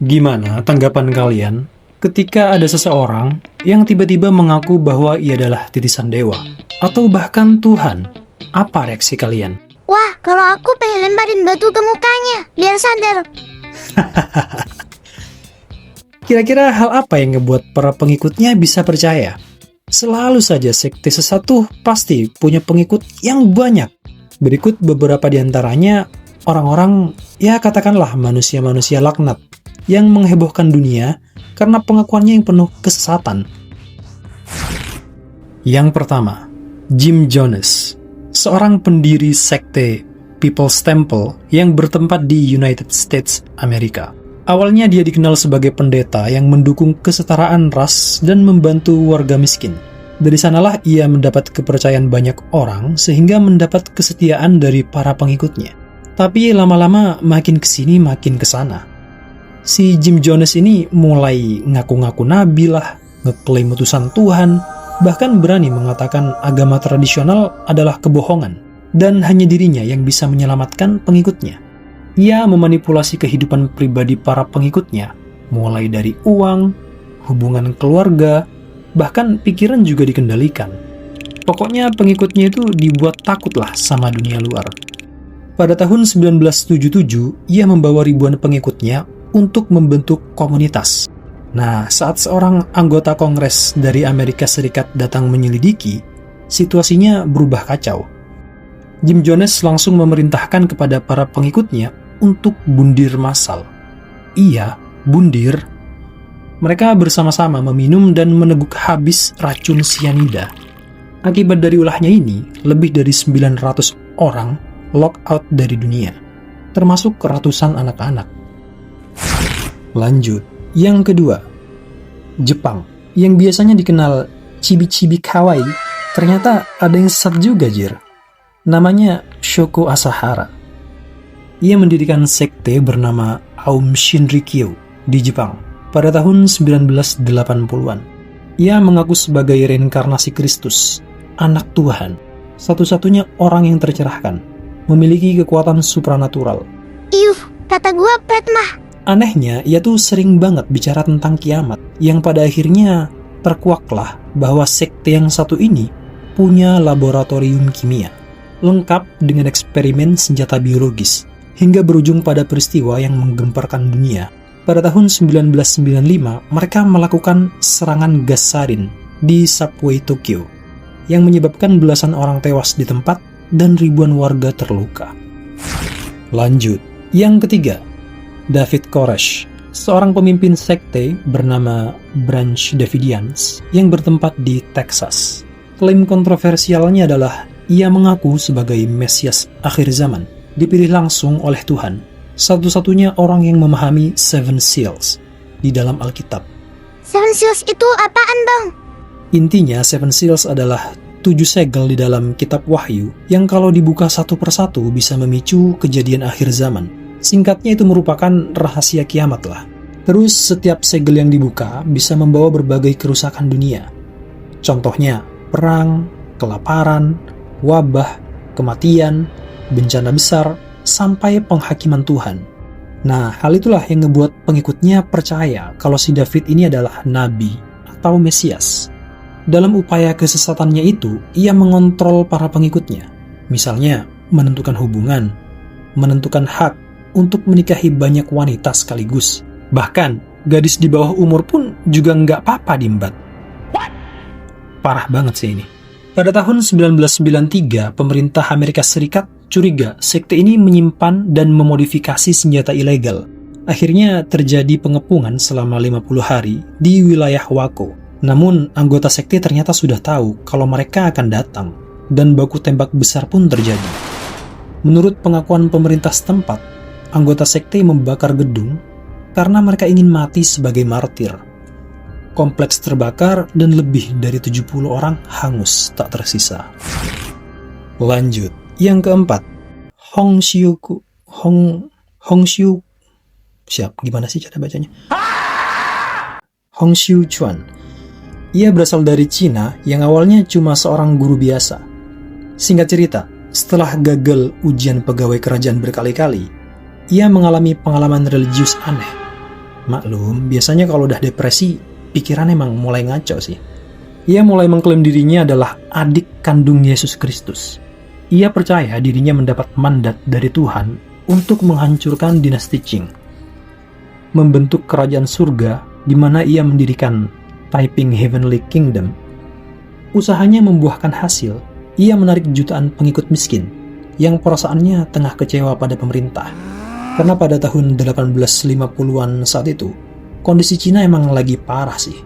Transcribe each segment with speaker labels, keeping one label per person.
Speaker 1: Gimana tanggapan kalian ketika ada seseorang yang tiba-tiba mengaku bahwa ia adalah titisan dewa atau bahkan Tuhan? Apa reaksi kalian?
Speaker 2: Wah, kalau aku pengen lemparin batu ke mukanya biar sadar.
Speaker 1: Kira-kira hal apa yang ngebuat para pengikutnya bisa percaya? Selalu saja sekte sesat tuh pasti punya pengikut yang banyak. Berikut beberapa di antaranya orang-orang, ya katakanlah manusia-manusia laknat, yang menghebohkan dunia karena pengakuannya yang penuh kesesatan. Yang pertama, Jim Jones, seorang pendiri sekte People's Temple yang bertempat di United States, Amerika. Awalnya dia dikenal sebagai pendeta yang mendukung kesetaraan ras dan membantu warga miskin. Dari sanalah ia mendapat kepercayaan banyak orang sehingga mendapat kesetiaan dari para pengikutnya. Tapi lama-lama makin kesini makin kesana. Si Jim Jones ini mulai ngaku-ngaku nabi lah, ngeklaim utusan Tuhan, bahkan berani mengatakan agama tradisional adalah kebohongan dan hanya dirinya yang bisa menyelamatkan pengikutnya. Ia memanipulasi kehidupan pribadi para pengikutnya, mulai dari uang, hubungan keluarga, bahkan pikiran juga dikendalikan. Pokoknya pengikutnya itu dibuat takutlah sama dunia luar. Pada tahun 1977, ia membawa ribuan pengikutnya untuk membentuk komunitas. Nah, saat seorang anggota Kongres dari Amerika Serikat datang menyelidiki, situasinya berubah kacau. Jim Jones langsung memerintahkan kepada para pengikutnya untuk bundir massal. Iya, bundir. Mereka bersama-sama meminum dan meneguk habis racun sianida. Akibat dari ulahnya ini, lebih dari 900 orang lock out dari dunia, termasuk ratusan anak-anak. Lanjut, yang kedua, Jepang, yang biasanya dikenal Chibi-Chibi Kawaii, ternyata ada yang sesat juga, jir. Namanya Shoko Asahara. Ia mendirikan sekte bernama Aum Shinrikyo di Jepang pada tahun 1980-an. Ia mengaku sebagai reinkarnasi Kristus, anak Tuhan, satu-satunya orang yang tercerahkan, memiliki kekuatan supranatural.
Speaker 2: Kata gua pet mah.
Speaker 1: Anehnya, ia tuh sering banget bicara tentang kiamat, yang pada akhirnya terkuaklah bahwa sekte yang satu ini punya laboratorium kimia, lengkap dengan eksperimen senjata biologis, hingga berujung pada peristiwa yang menggemparkan dunia. Pada tahun 1995, mereka melakukan serangan gas sarin di subway Tokyo, yang menyebabkan belasan orang tewas di tempat dan ribuan warga terluka. Lanjut, yang ketiga, David Koresh, seorang pemimpin sekte bernama Branch Davidians yang bertempat di Texas. Klaim kontroversialnya adalah ia mengaku sebagai Mesias akhir zaman, dipilih langsung oleh Tuhan, satu-satunya orang yang memahami Seven Seals di dalam Alkitab.
Speaker 2: Seven Seals itu apaan, Bang?
Speaker 1: Intinya, Seven Seals adalah 7 segel di dalam kitab Wahyu yang kalau dibuka satu persatu bisa memicu kejadian akhir zaman. Singkatnya itu merupakan rahasia kiamat lah. Terus setiap segel yang dibuka bisa membawa berbagai kerusakan dunia. Contohnya, perang, kelaparan, wabah, kematian, bencana besar, sampai penghakiman Tuhan. Nah, hal itulah yang ngebuat pengikutnya percaya kalau si David ini adalah nabi atau Mesias. Dalam upaya kesesatannya itu, ia mengontrol para pengikutnya. Misalnya, menentukan hubungan, menentukan hak untuk menikahi banyak wanita sekaligus. Bahkan, gadis di bawah umur pun juga nggak apa-apa diembat. Parah banget sih ini. Pada tahun 1993, pemerintah Amerika Serikat curiga sekte ini menyimpan dan memodifikasi senjata ilegal. Akhirnya terjadi pengepungan selama 50 hari di wilayah Waco. Namun, anggota sekte ternyata sudah tahu kalau mereka akan datang, dan baku tembak besar pun terjadi. Menurut pengakuan pemerintah setempat, anggota sekte membakar gedung karena mereka ingin mati sebagai martir. Kompleks terbakar dan lebih dari 70 orang hangus tak tersisa. Lanjut, yang keempat, Hongxiu siap, gimana sih cara bacanya? Hongxiu Chuan. Ia berasal dari Cina yang awalnya cuma seorang guru biasa. Singkat cerita, setelah gagal ujian pegawai kerajaan berkali-kali, ia mengalami pengalaman religius aneh. Maklum, biasanya kalau udah depresi, pikiran emang mulai ngaco sih. Ia mulai mengklaim dirinya adalah adik kandung Yesus Kristus. Ia percaya dirinya mendapat mandat dari Tuhan untuk menghancurkan dinasti Qing, membentuk kerajaan surga di mana ia mendirikan Taiping Heavenly Kingdom. Usahanya membuahkan hasil. Ia menarik jutaan pengikut miskin yang perasaannya tengah kecewa pada pemerintah. Karena pada tahun 1850-an saat itu, kondisi Cina emang lagi parah sih.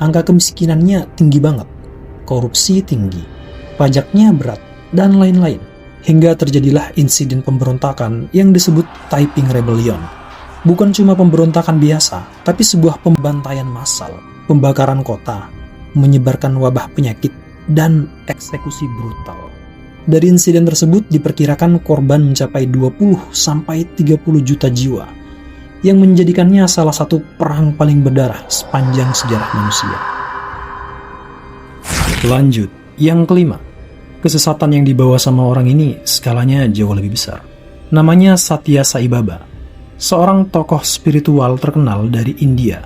Speaker 1: Angka kemiskinannya tinggi banget, korupsi tinggi, pajaknya berat, dan lain-lain. Hingga terjadilah insiden pemberontakan yang disebut Taiping Rebellion. Bukan cuma pemberontakan biasa, tapi sebuah pembantaian massal, pembakaran kota, menyebarkan wabah penyakit, dan eksekusi brutal. Dari insiden tersebut diperkirakan korban mencapai 20-30 juta jiwa, yang menjadikannya salah satu perang paling berdarah sepanjang sejarah manusia. Lanjut, yang kelima. Kesesatan yang dibawa sama orang ini skalanya jauh lebih besar. Namanya Satya Sai Baba, seorang tokoh spiritual terkenal dari India.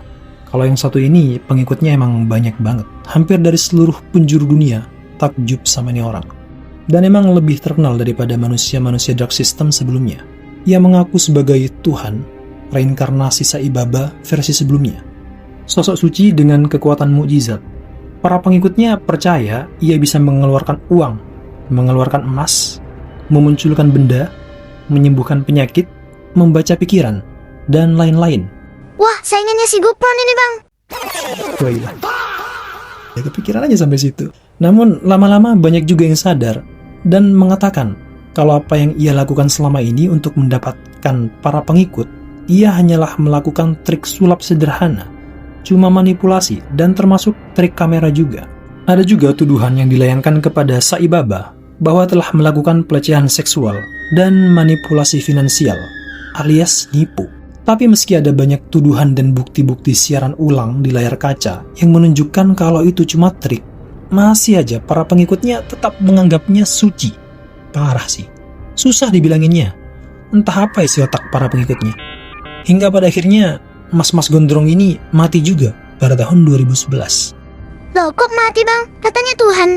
Speaker 1: Kalau yang satu ini pengikutnya emang banyak banget, hampir dari seluruh penjuru dunia takjub sama ini orang. Dan emang lebih terkenal daripada manusia-manusia dark system sebelumnya. Ia mengaku sebagai Tuhan, reinkarnasi Sai Baba versi sebelumnya. Sosok suci dengan kekuatan mukjizat. Para pengikutnya percaya ia bisa mengeluarkan uang, mengeluarkan emas, memunculkan benda, menyembuhkan penyakit, membaca pikiran, dan lain-lain.
Speaker 2: Wah, saingannya si Gupron ini bang.
Speaker 1: Wailah. Ya kepikiran aja sampai situ. Namun lama-lama banyak juga yang sadar dan mengatakan kalau apa yang ia lakukan selama ini untuk mendapatkan para pengikut, ia hanyalah melakukan trik sulap sederhana, cuma manipulasi dan termasuk trik kamera juga. Ada juga tuduhan yang dilayangkan kepada Sai Baba bahwa telah melakukan pelecehan seksual dan manipulasi finansial alias nipu. Tapi meski ada banyak tuduhan dan bukti-bukti siaran ulang di layar kaca yang menunjukkan kalau itu cuma trik, masih aja para pengikutnya tetap menganggapnya suci. Parah sih. Susah dibilanginnya. Entah apa isi otak para pengikutnya. Hingga pada akhirnya, mas-mas gondrong ini mati juga pada tahun 2011.
Speaker 2: Loh kok mati bang? Katanya Tuhan.